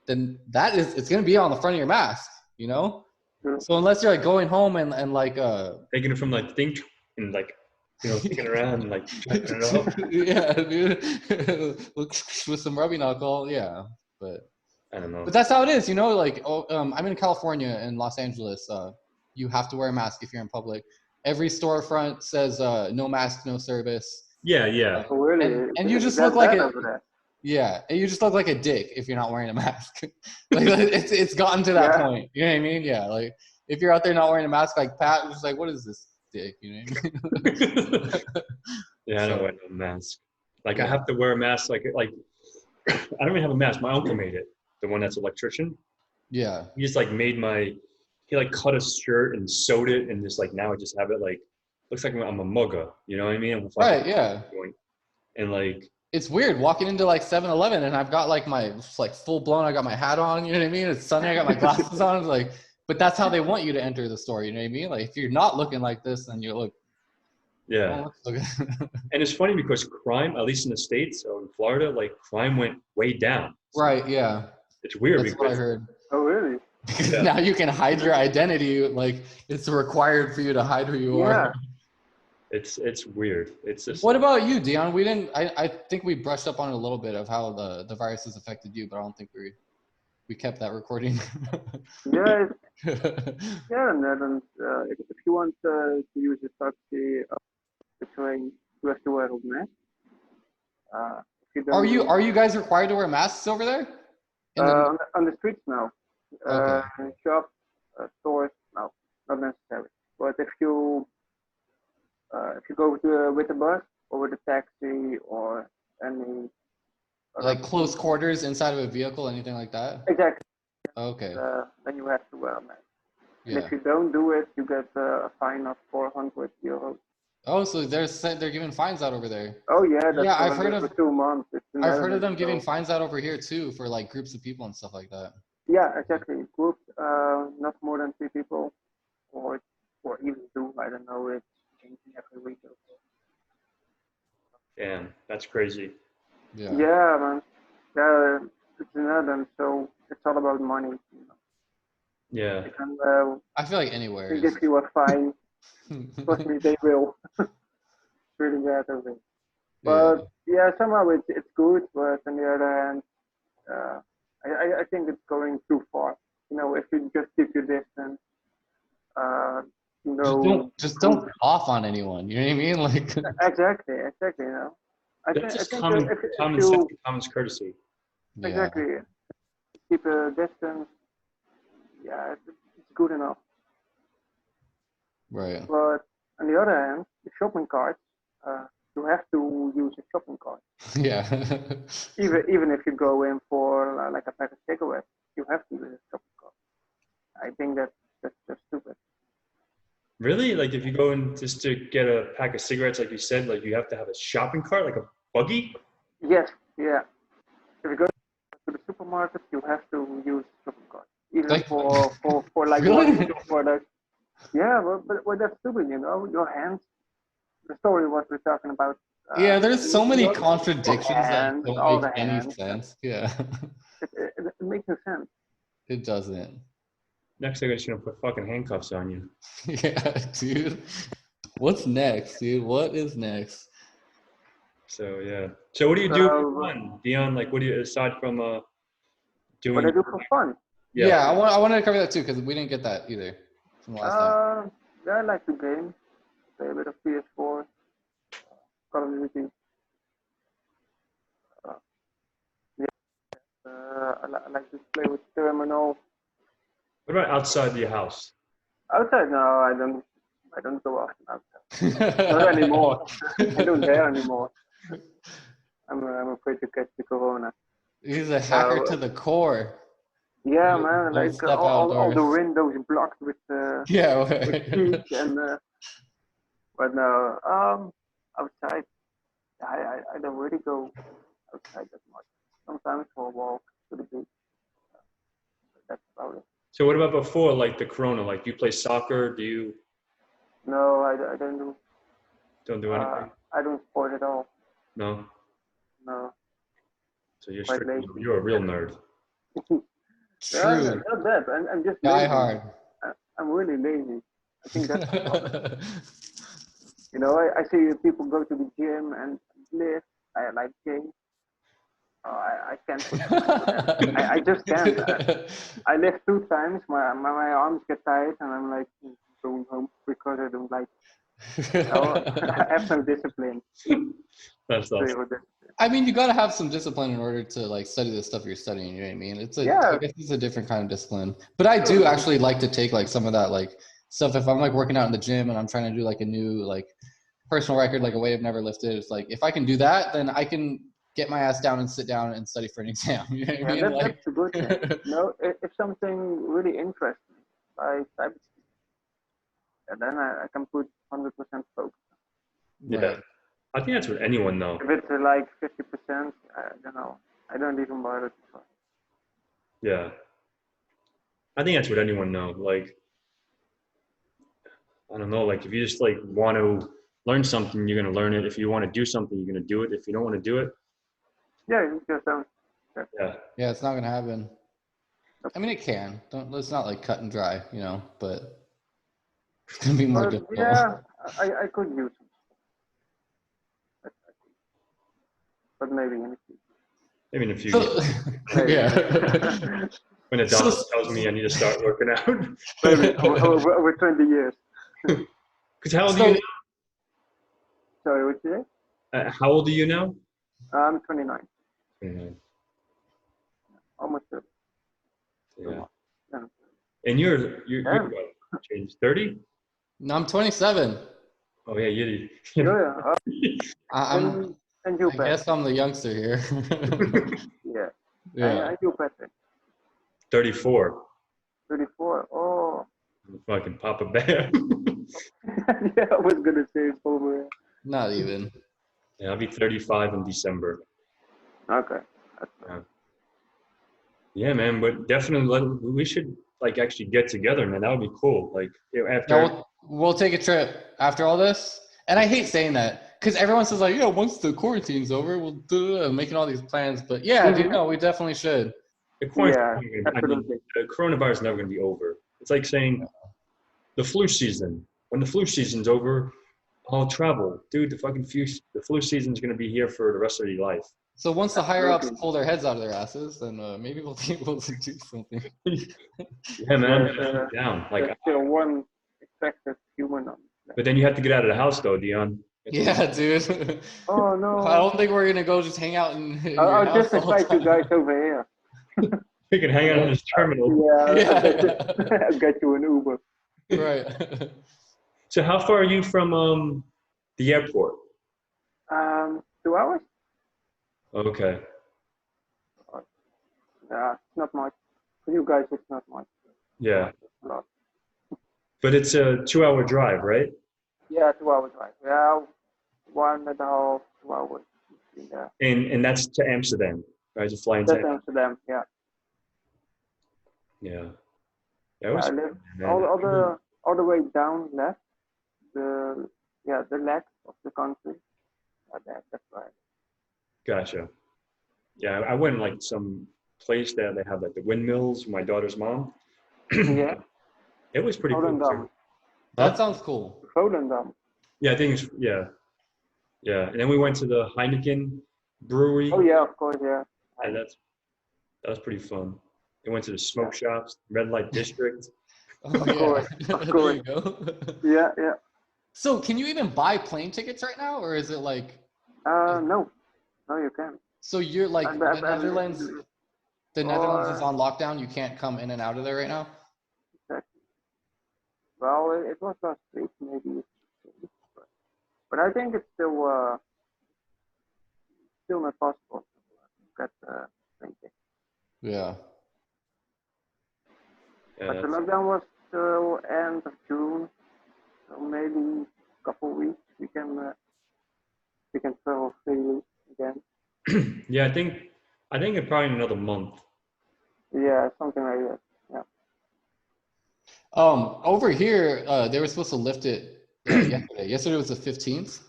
then it's going to be on the front of your mask. So unless you're going home and taking it from think and kicking around and checking it out. Yeah, dude. With some rubbing alcohol, yeah. But I don't know. But that's how it is, I'm in California in Los Angeles. You have to wear a mask if you're in public. Every storefront says no mask, no service. Yeah, yeah. Oh, really? And you just look like yeah, and you just look like a dick if you're not wearing a mask. It's gotten to that point. You know what I mean? Yeah, if you're out there not wearing a mask, Pat was what is this dick? You know what I mean? Yeah, I don't wear no mask. I have to wear a mask. I don't even have a mask. My uncle made it. The one that's electrician. Yeah. He just he cut a shirt and sewed it and just now I just have it looks like I'm a mugger. You know what I mean? Right. Yeah. and like, It's weird walking into like 7-Eleven and I've got like my like full blown. I got my hat on. You know what I mean? It's sunny. I got my glasses on. It's like, but that's how they want you to enter the store. You know what I mean? Like if you're not looking like this, then you look. yeah. Look. And it's funny because crime, at least in the States or in Florida, like crime went way down. Right. Yeah. It's weird That's what I because heard. Oh, really? Because Yeah. now you can hide your identity. Like it's required for you to hide who you Yeah. are. it's weird. It's just What about you, Dion? We didn't. I think we brushed up on it a little bit of how the virus has affected you, but I don't think we kept that recording. Yeah, yeah, Netherlands. If you want to use a taxi the train, you have to wear a mask. If you don't Are you guys required to wear masks over there? on the streets now. Okay. In shops, stores, no, not necessary. But if you go with a bus or with a taxi or any Like close quarters inside of a vehicle, anything like that? exactly, Okay. then you have to wear a mask. And Yeah. if you don't do it, you get a fine of 400 euros. Oh, so they're giving fines out over there. Oh yeah, that's Yeah, I've gonna heard be of for 2 months. It's in I've heard of Netherlands, them giving so- fines out over here too for like groups of people and stuff like that. Yeah, exactly. Groups, not more than 3 people, or even two. I don't know. It's changing every week. Or so. damn, that's crazy. Yeah. Yeah, man. Yeah, it's in Netherlands, so it's all about money. You know. Yeah. They can I feel like anywhere give is. you a fine. Trust me, they will. Really bad of it. Yeah. But yeah, somehow it's good. But on the other hand, I think it's going too far. You know, if you just keep your distance, Just don't cough on anyone. You know what I mean? Like exactly. You know, That's I just think common if common you sense and common courtesy. yeah. exactly keep a distance, yeah, it's good enough. Right. But on the other hand, the shopping carts, you have to use a shopping cart. Yeah. Even if you go in for like a pack of cigarettes, you have to use a shopping cart. I think that's just stupid. Really? Like if you go in just to get a pack of cigarettes, like you said, like you have to have a shopping cart, like a buggy? Yes, yeah. If you go to the supermarket, you have to use shopping cart. Even Like- for like Really? one or two products. Yeah, but that's stupid, you know. Your hands. The story what we're talking about. Yeah, there's so many your contradictions that hands, don't all make the any hands. sense. Yeah. It makes no sense. It doesn't. Next thing I'm just gonna put fucking handcuffs on you. Yeah, dude. What's next, dude? What is next? So yeah. So what do you do for So, fun, Dion? Like what do you aside from doing? what I do for fun. Yeah, I wanted to cover that too because we didn't get that either from last time. Yeah, I like to game. Play a bit of PS4, Call of Duty. Uh, yeah, I like to play with Terminal. What about outside your house? Outside, no, I don't go often outside. Not anymore. I don't dare anymore. I'm afraid to catch the corona. He's a hacker So, to the core. Yeah, You man. don't Like step all the outdoors. windows blocked with Yeah. heat and. But no, outside, I don't really go outside that much. Sometimes for a walk to the beach. That's about it. So what about before like the corona? Like do you play soccer? Do you No, I don't do. don't do anything? I don't sport at all. No? No. So you're Quite strictly, lazy. you're a real nerd. Yeah, True. not that. I'm just Die lazy. hard. I'm really lazy. I think that's the problem. You know, I see people go to the gym and lift. I like games. Oh, I can't put my mind to that. I just can't. I lift 2 times. My arms get tired, and I'm like going home because I don't like. I have no discipline. That's awesome. Zero discipline. I mean, you got to have some discipline in order to like study the stuff you're studying. You know what I mean? I Yeah. guess it's a different kind of discipline. But I do actually like to take like some of that like stuff. If I'm like working out in the gym and I'm trying to do like a new like personal record, like a weight I've never lifted, it's like if I can do that, then I can get my ass down and sit down and study for an exam. You know what I mean? Like, That's a good thing. No, if something really interesting, like cybersecurity, then I can put 100% focus. Yeah. right. I think that's with anyone though. If it's like 50%, I don't know. I don't even bother to try. Yeah. I think that's with anyone though. Like, I don't know, like if you just like want to learn something, you're gonna learn it. If you want to do something, you're gonna do it. If you don't want to do it, Yeah, you just don't. yeah. Yeah, it's not gonna happen. I mean, it can. Don't. It's not like cut and dry, you know. But it's gonna be more But difficult. yeah, I could use it. But maybe in the future. Maybe in a few years. So, yeah. When a doctor tells me I need to start working out. Maybe over 20 years. Because how old are you now? Sorry, what you say? How old are you now? I'm 29. 29. Almost 30. Yeah. Yeah. And you're what? Changed 30? No, I'm 27. Oh yeah, you Yeah. I'm. And you, I Patrick. guess I'm the youngster here. Yeah. Yeah. And you, Patrick. 34. 34. Oh. Fucking Papa Bear. Yeah, I was gonna say it's over. Not even. Yeah, I'll be 35 in December. Okay. Yeah, man, but definitely we should like actually get together, man. That would be cool. Like after. Yeah, we'll take a trip after all this. And I hate saying that because everyone says like, yeah, once the quarantine's over, we'll do making all these plans. But yeah, dude, no, we definitely should. The quarantine, Yeah, absolutely. the coronavirus is never going to be over. It's like saying the flu season. When the flu season's over, I'll travel. Dude, the flu season's going to be here for the rest of your life. So once the higher ups pull their heads out of their asses, then maybe we'll be able to do something. Yeah, man, I'm down. Like, there's still one infected human on. but then you have to get out of the house, though, Dion. Yeah, dude. Oh no! I don't think we're gonna go just hang out in your I'll house just the whole invite you time. guys over here. You can hang out in this terminal. Yeah, I'll get you an Uber. Right. So how far are you from the airport? 2 hours? Okay. Yeah, not much. For you guys, it's not much. Yeah. A lot. But it's a 2-hour drive, right? Yeah, 2 hours drive. Yeah, 1.5, 2 hours. Yeah. And that's to Amsterdam, right? To fly into That's Amsterdam. Yeah. Yeah. I live all the way down left. The leg of the country. That's right. Gotcha. Yeah, I went like some place that they have like the windmills. My daughter's mom. Yeah. It was pretty cool. Too. That sounds cool. Volendam. Yeah, I think it's yeah. And then we went to the Heineken brewery. Oh yeah, of course, yeah. And that was pretty fun. We went to the smoke shops, red light district. Oh, Of course. There you go. Yeah. So can you even buy plane tickets right now, or is it like? No, you can't. So you're like the Netherlands. The Netherlands is Or- on lockdown. You can't come in and out of there right now. Exactly. Well, it was last week, maybe. But I think it's still not possible to get plane tickets. Yeah. But the lockdown was till end of June, so maybe a couple of weeks we can travel freely again. Yeah, I think it probably in another month. Yeah, something like that. Yeah. Over here, they were supposed to lift it yesterday. Yesterday was the 15th.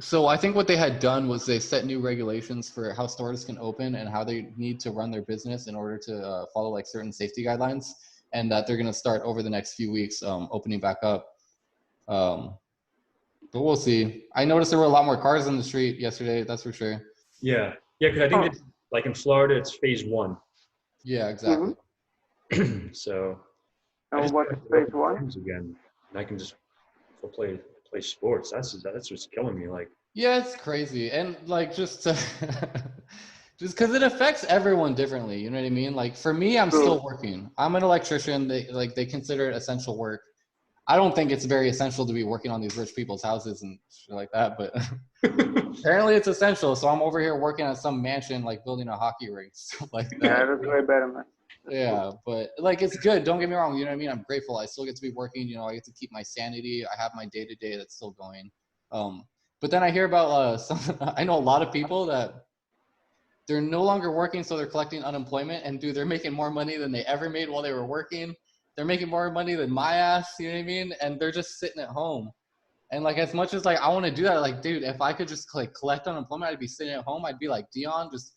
So I think what they had done was they set new regulations for how stores can open and how they need to run their business in order to follow like certain safety guidelines, and that they're going to start over the next few weeks opening back up. But we'll see. I noticed there were a lot more cars on the street yesterday. That's for sure. Yeah, because I think it's, like in Florida, it's phase 1. Yeah, exactly. So. And what is phase 1? Again, and I can just play sports. That's what's killing me. Like. Yeah, it's crazy, and like just because it affects everyone differently. You know what I mean? Like for me, I'm still working. I'm an electrician. They consider it essential work. I don't think it's very essential to be working on these rich people's houses and shit like that, but apparently it's essential. So I'm over here working at some mansion, like building a hockey rink, stuff like that. Yeah, that's way better, man. Yeah, but like it's good. Don't get me wrong. You know what I mean? I'm grateful. I still get to be working. You know, I get to keep my sanity. I have my day-to-day that's still going. But then I hear about I know a lot of people that they're no longer working, so they're collecting unemployment, and dude, they're making more money than they ever made while they were working. They're making more money than my ass, you know what I mean? And they're just sitting at home. And like, as much as like I want to do that, like, dude, if I could just like collect unemployment, I'd be sitting at home. I'd be like Dion, just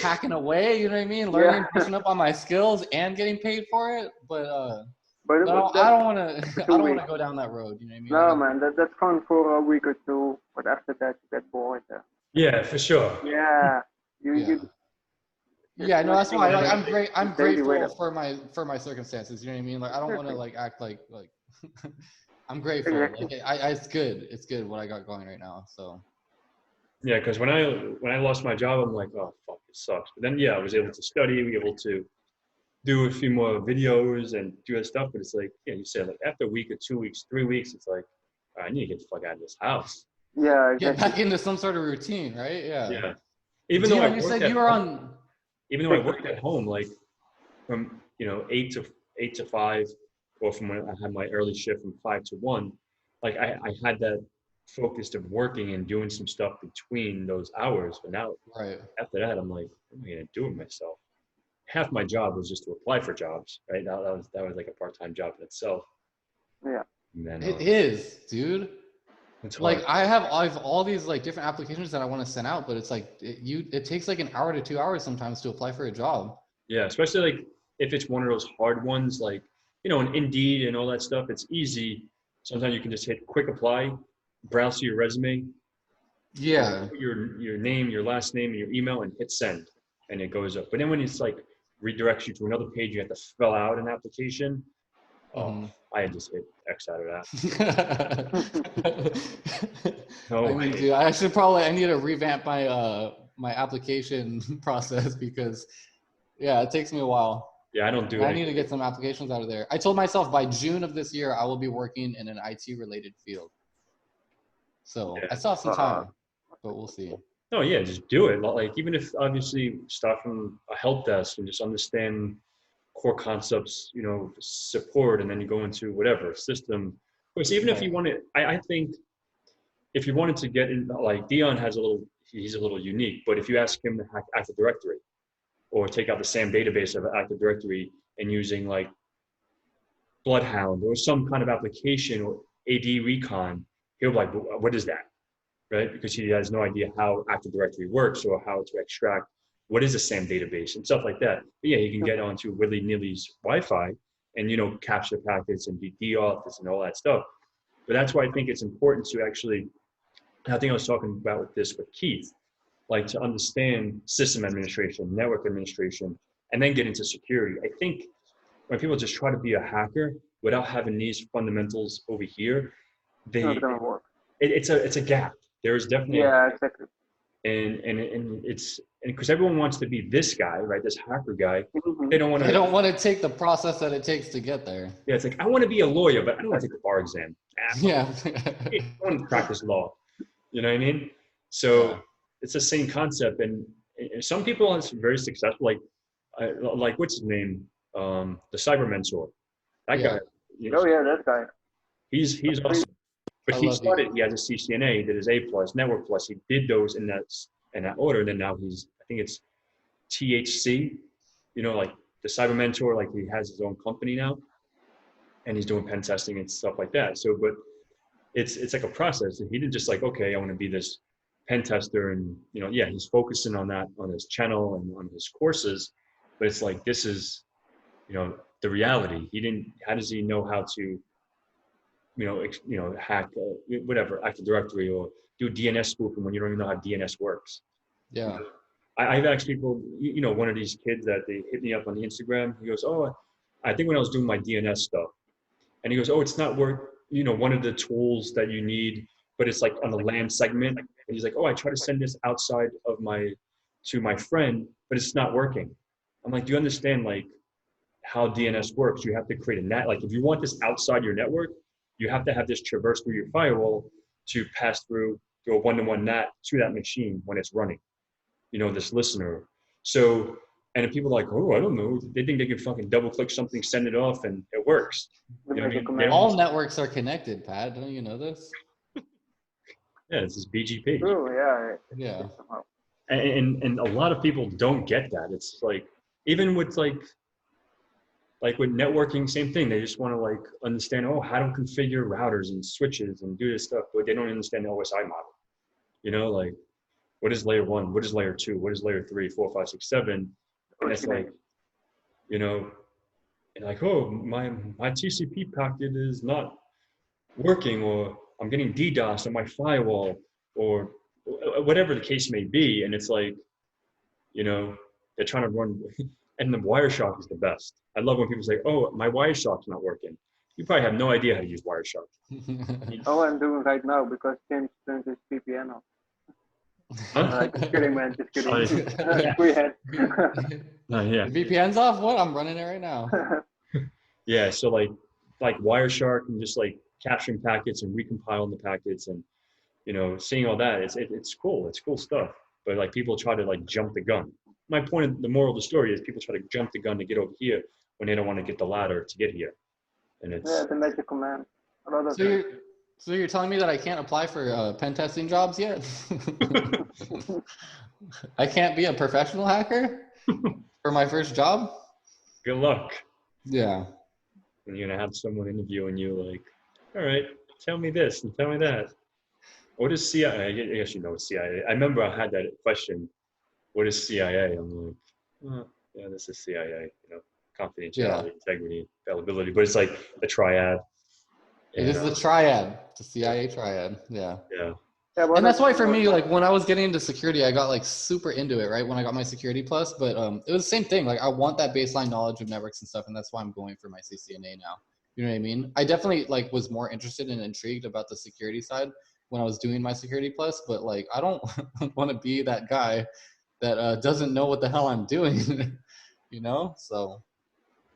hacking away, you know what I mean? Learning, Yeah. brushing up on my skills and getting paid for it. But But no, I don't want to. for I 2 don't want weeks. to go down that road. You know what I mean? No, Like, man, that's fun for a week or two, but after that you get bored. Yeah, for sure. Yeah, yeah. there's Yeah, too no, much that's why. Like, things I'm daily with grateful it. for my circumstances. You know what I mean? Like, I don't want to like act like I'm grateful. Exactly. Like, it's good. It's good what I got going right now. So Yeah, because when I lost my job, I'm like, oh fuck, it sucks. But then yeah, I was able to study, be able to do a few more videos and do that stuff. But it's like, yeah, you said like after a week or 2 weeks, 3 weeks, it's like, I need to get the fuck out of this house. Yeah, get exactly. back into some sort of routine, right? Yeah. Yeah. Even though I Dion, you worked said at you were home, on. even though I worked at home, like from 8 to 5, or from when I had my early shift from 5 to 1, like I had that focus of working and doing some stuff between those hours. But now Right. after that, I'm like, what am I gonna do with myself? Half my job was just to apply for jobs, right? That was like a part-time job in itself. Yeah. And then It is, dude. it's Like hard. I've all these like different applications that I want to send out, but it's like it takes like an hour to 2 hours sometimes to apply for a job. Yeah, especially like if it's one of those hard ones, like an Indeed and all that stuff. It's easy. Sometimes you can just hit quick apply, browse through your resume, Yeah. put your name, your last name, and your email, and hit send, and it goes up. But then when it's like redirects you to another page, you have to fill out an application. Oh, Mhm. I had just hit X out of that. I No mean, way. dude, I need to revamp my my application process because yeah, it takes me a while. Yeah, I don't do And I need to anything. get some applications out of there. I told myself by June of this year I will be working in an IT related field. So I Yeah. still have some Uh, time, but we'll see. No, yeah, just do it. Like even if obviously start from a help desk and just understand core concepts, support, and then you go into whatever system. Of course, even if you Right. want to, I think if you wanted to get in, like Dion he's a little unique. But if you ask him to hack Active Directory or take out the SAM database of Active Directory and using like Bloodhound or some kind of application or AD Recon, he'll be like, what is that? Right? Because he has no idea how Active Directory works or how to extract what is a SAM database and stuff like that. But yeah, he can get onto willy-nilly's Wi-Fi and capture packets and be DOS and all that stuff. But that's why I think it's important to actually, I think I was talking about this with Keith, like to understand system administration, network administration, and then get into security. I think when people just try to be a hacker without having these fundamentals over here, it's not they gonna work. it's a gap. There's definitely a Yeah, exactly. and it's because everyone wants to be this guy, right? This hacker guy. Mhm. They don't want They to. don't want to take the process that it takes to get there. Yeah, it's like I want to be a lawyer, but I don't want to take the bar exam. Yeah. I want to practice law. You know what I mean? Yeah. So it's the same concept, and some people are very successful. Like what's his name? The cyber mentor. That Yeah. guy. Oh yeah, that guy. He's Crazy. awesome. But I he love you. started. He has a CCNA. He did his A plus, Network plus. He did those in that order. And then now I think it's THC. Like the cyber mentor. Like he has his own company now, and he's doing pen testing and stuff like that. So, but it's like a process. He didn't just like, okay, I want to be this pen tester, and yeah, he's focusing on that on his channel and on his courses. But it's like this is, the reality. He didn't. How does he know how to hack whatever Active Directory or do DNS spoofing when you don't even know how DNS works. Yeah. I've asked people, one of these kids that they hit me up on the Instagram. He goes, "Oh, I think when I was doing my DNS stuff," and he goes, "Oh, it's not work. One of the tools that you need, but it's like on the LAN segment." And he's like, "Oh, I try to send this outside of to my friend, but it's not working." I'm like, "Do you understand like how DNS works? You have to create a net. Like if you want this outside your network, you have to have this traverse through your firewall to pass through a one-to-one NAT to that machine when it's running, this listener. So, and if people are like, oh, I don't know, they think they can fucking double click something, send it off, and it works. The You know what I magic mean? They command. don't All networks are connected, Pat. Don't you know this? Yeah, this is BGP. True, yeah. Yeah. Somehow. And a lot of people don't get that. It's like even with like with networking, same thing. They just want to like understand, oh, how to configure routers and switches and do this stuff, but they don't understand the OSI model. You know, like what is layer 1, what is layer 2, what is layer 3, 4, 5, 6, 7, and it's like, you know, and like, oh, my TCP packet is not working, or I'm getting DDoS on my firewall, or whatever the case may be, and it's like, you know, they're trying to run, and the Wireshark is the best. I love when people say, "Oh, my Wireshark's not working." You probably have no idea how to use Wireshark. Oh, I'm doing right now because James turned his VPN off. Huh? Just kidding, man. Just kidding. Yeah. Free head. Yeah, VPN's off? What? I'm running it right now. yeah. So like Wireshark and just like capturing packets and recompiling the packets and you know seeing all that. It's cool. It's cool stuff. But like people try to like jump the gun. My point, the moral of the story is people try to jump the gun to get over here when they don't want to get the ladder to get here. And it's Yeah, the magic command. A lot of So you're telling me that I can't apply for pen testing jobs yet? I can't be a professional hacker for my first job? good luck. Yeah. And you're gonna have someone interviewing you like, all right, tell me this and tell me that. What is CIA? I guess you know what CIA. I remember I had that question. What is CIA? I'm like, oh, yeah, this is CIA. You know, confidentiality, integrity, availability. But it's like a triad. It is the triad, the CIA triad. Yeah. Yeah. Yeah, And that's why for me, like when I was getting into security, I got like super into it, right? When I got my security plus, but it was the same thing. Like I want that baseline knowledge of networks and stuff, and that's why I'm going for my CCNA now. You know what I mean? I definitely like was more interested and intrigued about the security side when I was doing my security plus, but like I don't want to be that guy that doesn't know what the hell I'm doing, you know? So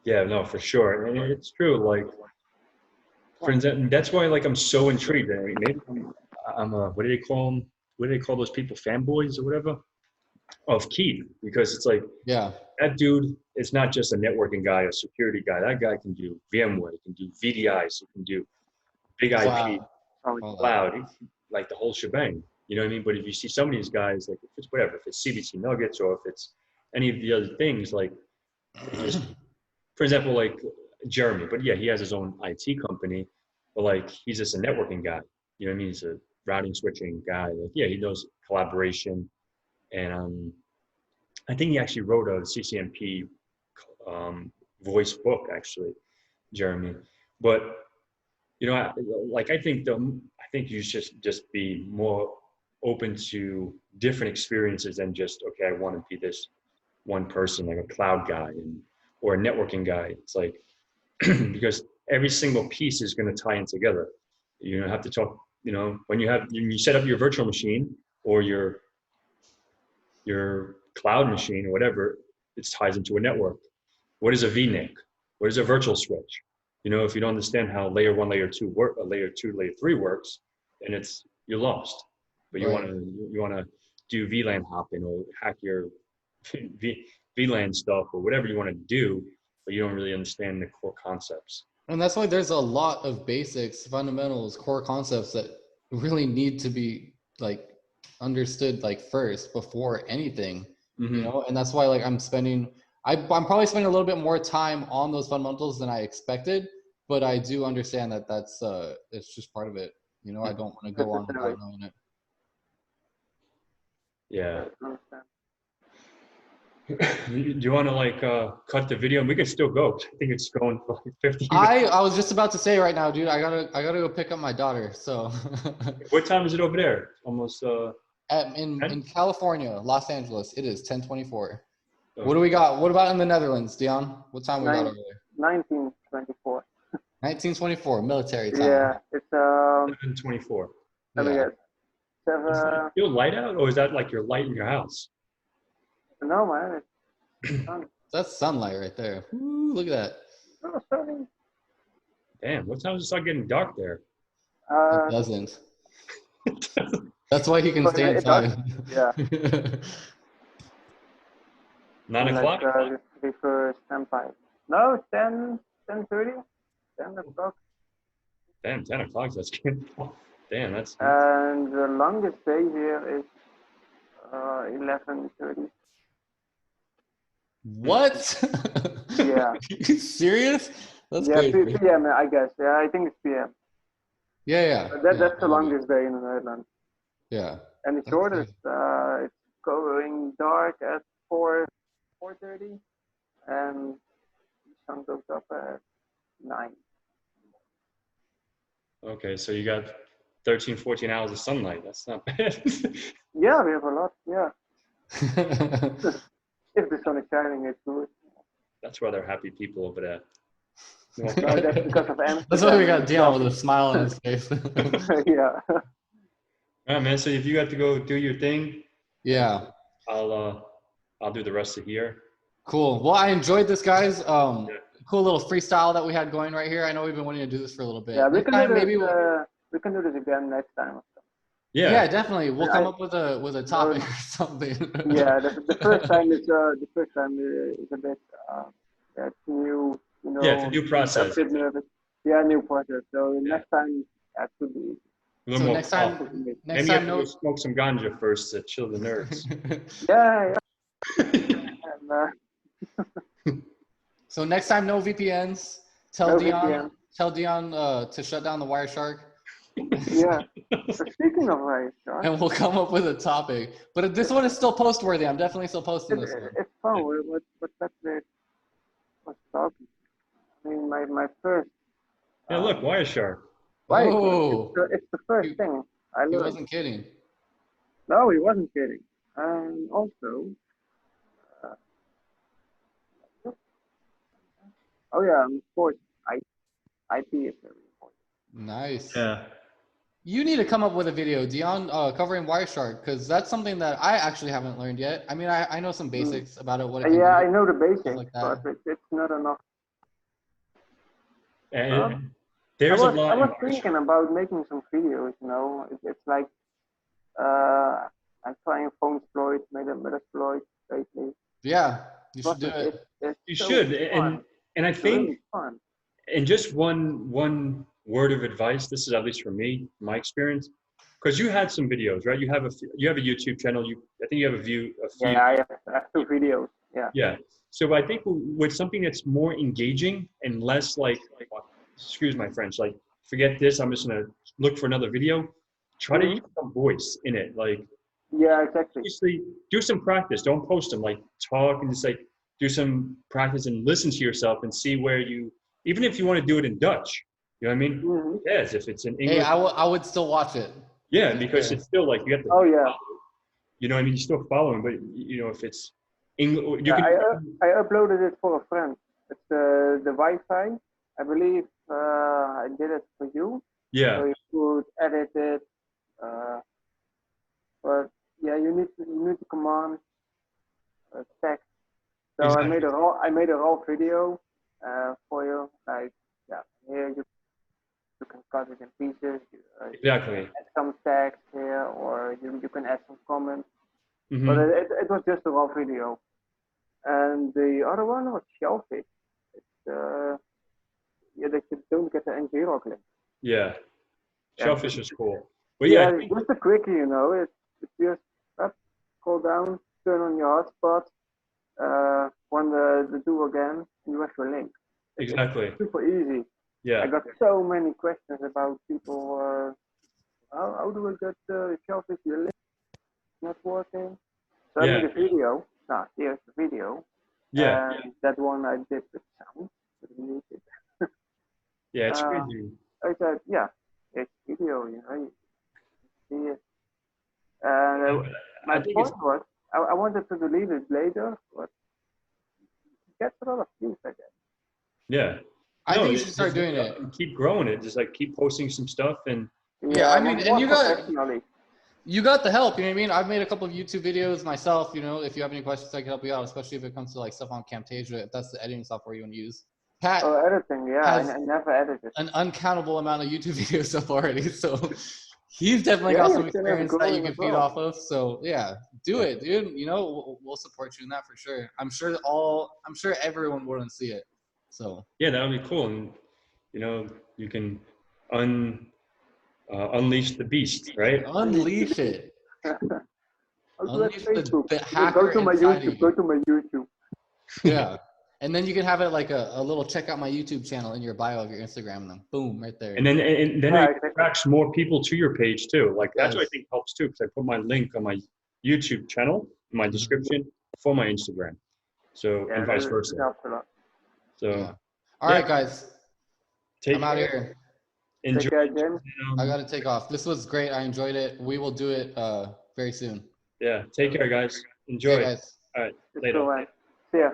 Yeah, no, for sure. And it's true. Like, for instance, that's why like I'm so intrigued. I mean, maybe I'm a what do they call them? What do they call those people? Fanboys or whatever? Of Keith, because it's like yeah, that dude is not just a networking guy, a security guy. That guy can do VMware, he can do VDIs, he can do big IP, cloud, like the whole shebang. You know what I mean? But if you see some of these guys, like if it's whatever, if it's CBC Nuggets or if it's any of the other things, like just, for example, like Jeremy, but yeah, he has his own IT company, but like he's just a networking guy. You know what I mean? He's a routing switching guy. Like yeah, he knows collaboration, and I think he actually wrote a CCNP voice book, actually, Jeremy. But you know, I think you should just be more open to different experiences than just okay, I want to be this one person, like a cloud guy or a networking guy. It's like because every single piece is going to tie in together. You have to talk. You know, when you set up your virtual machine or your cloud machine or whatever, it ties into a network. What is a VNIC? What is a virtual switch? You know, if you don't understand how layer 1, layer 2 work, layer 2, layer 3 works, then you're lost. But you want to do VLAN hopping or hack your VLAN stuff or whatever you want to do, but you don't really understand the core concepts. and that's why there's a lot of basics, fundamentals, core concepts that really need to be like understood like first before anything, you know. And that's why like I'm probably spending a little bit more time on those fundamentals than I expected, but I do understand that that's it's just part of it, you know. I don't want to go on without knowing it. Yeah. Do you want to like cut the video? And we can still go. I think it's going for like 15 minutes. I was just about to say right now, dude, I gotta go pick up my daughter. So What time is it over there? Almost in California, Los Angeles, it is 10:24. What do we got? What about in the Netherlands, Dion? What time we got over there? 1924. 1924, military time. Yeah, it's 7:24. let me guess. Is it still light out, or is that like your light in your house? No, man. It's sun. That's sunlight right there. Ooh, look at that. Oh, sorry. Damn, what time does it start getting dark there? It doesn't. That's why he can but stay it inside. Yeah. 9 o'clock? Reverse Empire. No, it's 10:30. 10 o'clock. Damn, 10 o'clock. That's good. Damn, that's And the longest day here is 11:30. What? Yeah. Are you serious? That's Yeah, crazy. PM, I guess. Yeah, I think it's PM. Yeah, yeah. But Yeah, that's the longest day in the Netherlands. yeah. And the That's shortest, crazy. it's going dark at 4:30, and the sun goes up at 9. okay. So you got 13, 14 hours of sunlight. That's not bad. Yeah, we have a lot. Yeah, if the sun is shining, it's good. That's why they're happy people over there. That's because of That's why we Amsterdam got and Dion stuff. with a smile on his face. Yeah. All right, man. So if you got to go do your thing, Yeah. I'll do the rest of here. Cool. Well, I enjoyed this, guys. Yeah. Cool little freestyle that we had going right here. I know we've been wanting to do this for a little bit. Yeah, we Next can do time, this. maybe we'll, We can do this again next time. Yeah. yeah, definitely. We'll And come up with a topic or something. Yeah, the first time is a bit that's new. You know, Yeah, it's a new process. a bit nervous. Yeah, new process. So Yeah. next time that should be. A little So more next calm. time, Maybe next you have time, to go no. smoke some ganja first to chill the nerves. Yeah, and So next time, no VPNs. Tell no Dion. VPN. Tell Dion to shut down the Wireshark, Yeah. Speaking of rice, and we'll come up with a topic. But this one is still post-worthy. I'm definitely still posting this one. it's fun. What's that? What's talking? I mean, my first. Yeah, look, Wireshark. Right. Oh, It's the first he, thing I he learned. wasn't kidding. No, he wasn't kidding. And also, uh, oh yeah, of course, IP is very important. Nice. Yeah. You need to come up with a video, Dion, covering Wireshark, because that's something that I actually haven't learned yet. I mean, I know some basics about it, what it can Yeah, I do, know the stuff basics, like but that. it's not enough. And I there's a was I lot in was Wireshark. thinking about making some videos. You know, it's like I'm trying phone exploits, Metasploit lately. Yeah, you should But do it. it's You so should. fun. And I It's think really fun. and just one word of advice, this is at least for me, my experience, because you had some videos, right? You have a YouTube channel. I think you have a few. Yeah, I have 2 videos. Yeah. Yeah. So I think with something that's more engaging and less like excuse my French, like forget this, I'm just gonna look for another video. Try to use some voice in it. Like Yeah, exactly. obviously do some practice. Don't post them. Like talk and just like do some practice and listen to yourself and see where you even if you want to do it in Dutch. You know what I mean? Mm-hmm. Yes, if it's in Hey, English. I would still watch it. Yeah, because it's still like you have to Oh yeah. you know what I mean? You're still following, but you know, if it's English you Yeah, can I uploaded it for a friend. It's the Wi-Fi. I believe I did it for you. yeah. So you could edit it. But yeah, you need to command text. So Exactly. I made a raw video for you. Like yeah, here you can cut it in pieces. Exactly. Add some text here, or you can add some comments. Mm-hmm. But it was just a raw video. And the other one was Shellfish. It's yeah, that you don't get the N0 clip. Yeah. Yeah. Shellfish is cool. But yeah, I think, just a quickie, you know. It's just up, scroll down, turn on your hotspot, run the do again, and you have your link. exactly. It's super easy. Yeah. I got so many questions about people. How do I get Shellfish your link? Not working. So I Yeah. made a video. Now here's the video. Yeah. That one I did with sound, with music. Yeah, it's crazy. I said, yeah, it's video, you know, you see it. And my I think point was, I wanted to delete it later, but it gets a lot of views, I guess. yeah. I No, think you should start doing it. Keep growing it. Just like keep posting some stuff and Yeah, I mean, more and professionally. you got the help. You know what I mean? I've made a couple of YouTube videos myself. You know, if you have any questions, I can help you out, especially if it comes to like stuff on CompTIA, if that's the editing software you want to use. Pat Oh, editing, yeah, has I never edited. an uncountable amount of YouTube videos up already, so he's definitely Yeah, got your some channel is experience that you growing can as feed well. off of. So yeah, do it, dude. You know, we'll support you in that for sure. I'm sure everyone will want to see it. So yeah, that would be cool. And you know, you can unleash the beast, right? Unleash it. Also at Unleash the Facebook. Go hacker to my inside of YouTube. you. Go to my YouTube. Yeah. And then you can have it like a little check out my YouTube channel in your bio of your Instagram, and then boom, right there. And then Yeah, it exactly. attracts more people to your page too. Like that's what I Does. think helps too, because I put my link on my YouTube channel in my description for my Instagram. So Yeah, and vice that versa. helps a lot. So Yeah. All right, guys. take I'm out of care. here. Enjoy. Take care, James. I got to take off. This was great. I enjoyed it. We will do it very soon. Yeah. Take care, guys. See ya, Enjoy. guys. All right. It's Later. so, see ya.